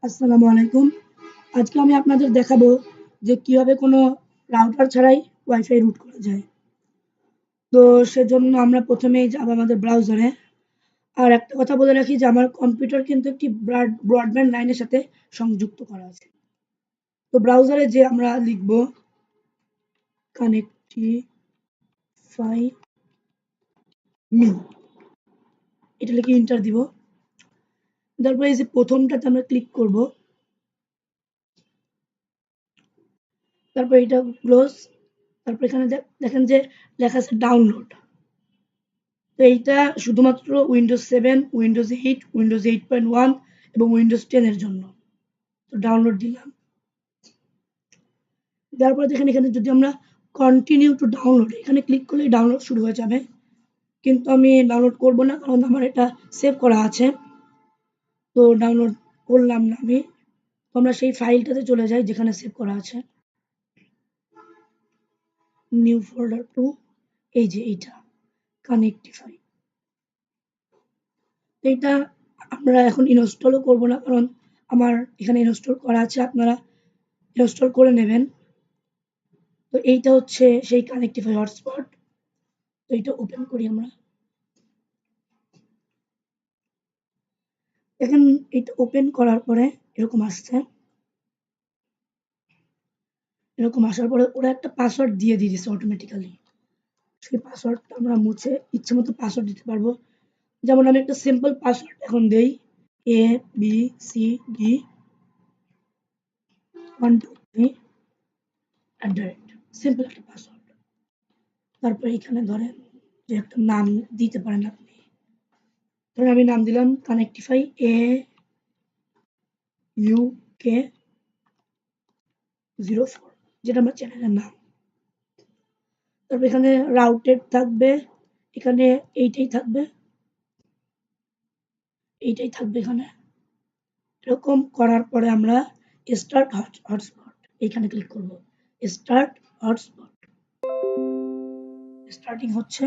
আসসালামু আলাইকুম। আজকে আমি আপনাদের দেখাবো যে কিভাবে কোনো রাউটার ছাড়াই ওয়াইফাই রুট করা যায়। তো সেজন্য আমরা প্রথমেই যাব আমাদের ব্রাউজারে। আর একটা কথা বলে রাখি যে আমার কম্পিউটার কিন্তু একটি ব্রডব্যান্ড লাইনের সাথে সংযুক্ত করা আছে। তো ব্রাউজারে যেয়ে আমরা লিখব কানেক্টিফাই মি। এটা লিখে এন্টার দিব। তারপরে এই যে প্রথমটাতে আমরা ক্লিক করব। তারপর এটা ক্লোজ। তারপর এখানে দেখেন যে লেখা আছে ডাউনলোড। তো এইটা শুধুমাত্র উইন্ডোজ 7, উইন্ডোজ 8, উইন্ডোজ 8.1 এবং উইন্ডোজ 10 এর জন্য। তো ডাউনলোড দিলাম। দেওয়ার পরে দেখেন এখানে যদি আমরা কন্টিনিউ টু ডাউনলোড এখানে ক্লিক করলেই ডাউনলোড শুরু হয়ে যাবে। কিন্তু আমি ডাউনলোড করব না, কারণ আমার এটা সেভ করা আছে। তো ডাউনলোড করলাম না আমি। তো আমরা সেই ফাইলটাতে চলে যাই যেখানে সেভ করা আছে। নিউ ফোল্ডার টু, এই যে এইটা কানেক্টিফাই। এটা আমরা এখন ইনস্টলও করব না, কারণ আমার এখানে ইনস্টল করা আছে। আপনারা ইনস্টল করে নেবেন। তো এইটা হচ্ছে সেই কানেক্টিফাই হটস্পট। তো এটা ওপেন করি আমরা। দেখেন এটা ওপেন করার পরে এরকম আসছে। এরকম আসার পরে ওরা একটা পাসওয়ার্ড দিয়ে দিয়েছে অটোমেটিক্যালি। সেই পাসওয়ার্ডটা আমরা মুছে ইচ্ছে মতো পাসওয়ার্ড দিতে পারবো। যেমন আমি একটা সিম্পল পাসওয়ার্ড এখন দেই, ABCD 1 2 3 সিম্পল একটা পাসওয়ার্ড। তারপরে এখানে ধরেন যে একটা নাম দিতে পারেন আপনি। ধরেন আমি নাম দিলাম কানেক্টিফাই AUK04, যেটা আমার চ্যানেলের নাম। তারপর এখানে রাউটেড থাকবে, এখানে এইটাই থাকবে এখানে। এরকম করার পরে আমরা স্টার্ট হটস্পট এইখানে ক্লিক করব। স্টার্ট হটস্পট স্টার্টিং হচ্ছে।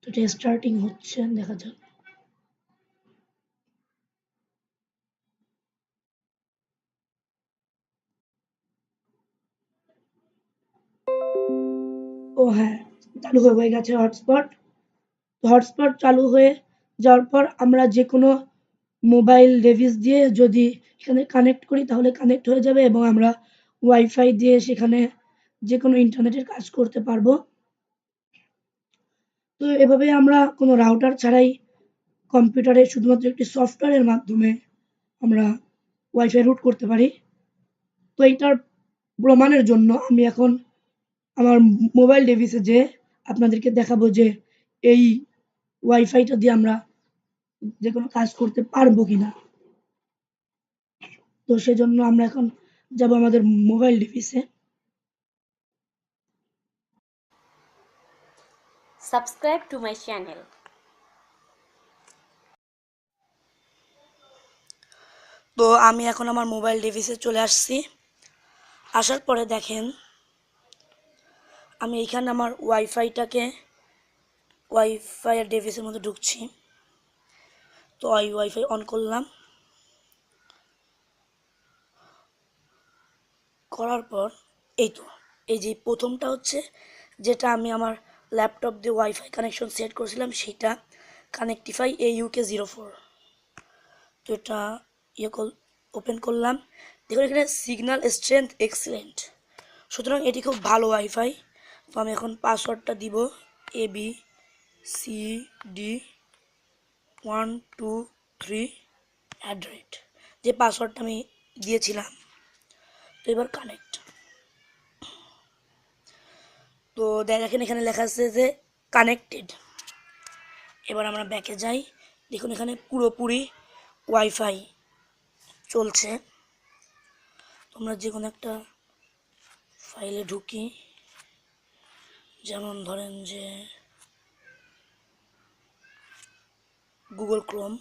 তো এটা স্টার্টিং হচ্ছে, দেখা যাক। ও হ্যাঁ, চালু হয়ে গেছে হটস্পট। হটস্পট চালু হয়ে যাওয়ার পর আমরা যে কোনো মোবাইল ডিভাইস দিয়ে যদি এখানে কানেক্ট করি তাহলে কানেক্ট হয়ে যাবে, এবং আমরা ওয়াইফাই দিয়ে সেখানে যে কোনো ইন্টারনেটের কাজ করতে পারবো। তো এভাবে আমরা কোনো রাউটার ছাড়াই কম্পিউটারে শুধুমাত্র একটি সফটওয়্যারের মাধ্যমে আমরা ওয়াইফাই রুট করতে পারি। তো এইটার প্রমাণের জন্য আমি এখন আমার মোবাইল ডিভাইসে যেয়ে আপনাদেরকে দেখাবো যে এই ওয়াইফাইটা দিয়ে আমরা যে কোনো কাজ করতে পারবো কিনা। তো সেজন্য আমরা এখন যাব আমাদের মোবাইল ডিভাইসে। Subscribe to my channel. তো আমি এখন আমার মোবাইল ডিভাইসে চলে আসছি। আসার পরে দেখেন আমি এইখানে আমার ওয়াইফাইয়ের ডিভাইসের মধ্যে ঢুকছি। তো ওয়াইফাই অন করলাম। করার পর এই যে প্রথমটা হচ্ছে যেটা আমি আমার ল্যাপটপ দিয়ে ওয়াইফাই কানেকশন সেট করেছিলাম, সেটা কানেক্টিফাই AUK04। তো এটা ওপেন করলাম। দেখুন এখানে সিগন্যাল স্ট্রেংথ এক্সিলেন্ট, সুতরাং এটি খুব ভালো ওয়াইফাই। তো আমি এখন পাসওয়ার্ডটা দিব ABCD123 যে পাসওয়ার্ডটা আমি দিয়েছিলাম। তো এবার কানেক্ট। তো দেখেন এখানে লেখা আছে যে কানেক্টেড। এবার আমরা ব্যাকে যাই। দেখুন এখানে পুরোপুরি ওয়াইফাই চলছে। তোমরা যে কোনো একটা ফাইলে ঢুকি, যেমন ধরেন যে গুগল ক্রোম।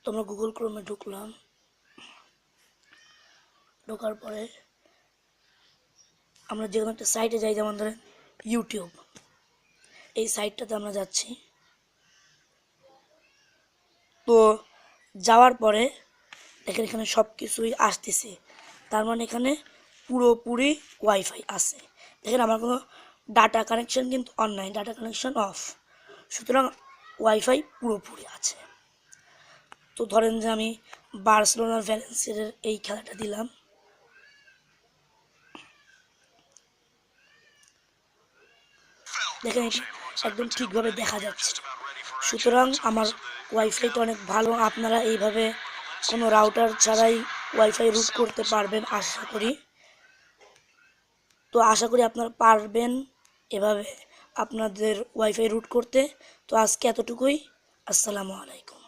তো আমরা গুগল ক্রোমে ঢুকলাম, ঢোকার পরে আমরা যে কোনো একটা সাইটে যাই, যেমন ধরেন ইউটিউব, এই সাইটটাতে আমরা যাচ্ছি। তো যাওয়ার পরে দেখেন এখানে সব কিছুই আসতেছে, তার মানে এখানে পুরোপুরি ওয়াইফাই আছে। দেখেন আমার কোনো ডাটা কানেকশন কিন্তু অন নাই, ডাটা কানেকশন অফ, সুতরাং ওয়াইফাই পুরোপুরি আছে। তো ধরেন যে আমি বার্সেলোনার ভ্যালেন্সিয়ার এই খেলাটা দিলাম, দেখেন এটি একদম ঠিকভাবে দেখা যাচ্ছে। সুতরাং আমার ওয়াইফাইটা অনেক ভালো। আপনারা এইভাবে কোনো রাউটার ছাড়াই ওয়াইফাই রুট করতে পারবেন আশা করি। তো আশা করি আপনারা পারবেন এভাবে আপনাদের ওয়াইফাই রুট করতে। তো আজকে এতটুকুই। আসসালামু আলাইকুম।